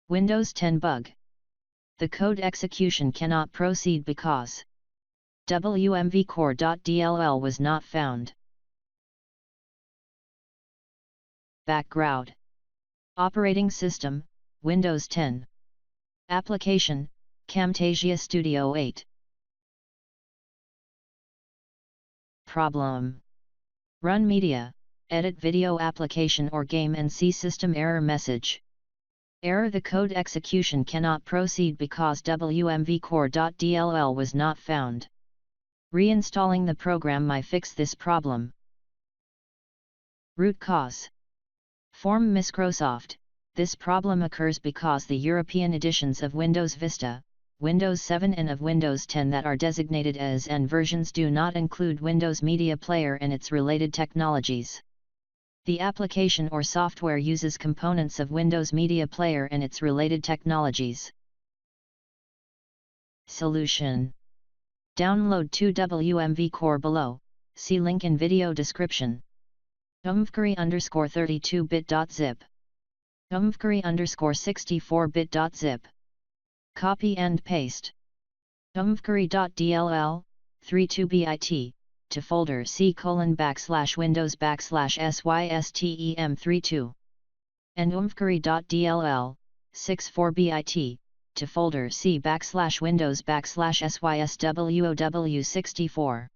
Windows 10 bug. The code execution cannot proceed because WMVCore DLL was not found. Background. Operating System, Windows 10. Application, Camtasia Studio 8. Problem. Run media, edit video application or game and see system error message. Error: the code execution cannot proceed because WMVCore DLL was not found. Reinstalling the program might fix this problem. Root cause. Form Microsoft. This problem occurs because the European editions of Windows Vista, Windows 7 and of Windows 10 that are designated as N versions do not include Windows Media Player and its related technologies. The application or software uses components of Windows Media Player and its related technologies. Solution. Download to WMVCore below, see link in video description. umvcre_32bit.zip. umvcre_64bit.zip. Copy and paste. umvcre.dll, 32bit, to folder c:\/windows\system32. And umvcre.dll, 64bit, to folder c/windows\syswow64.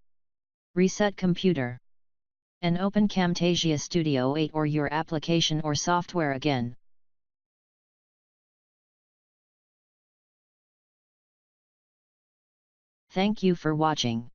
Reset computer. And open Camtasia Studio 8 or your application or software again. Thank you for watching.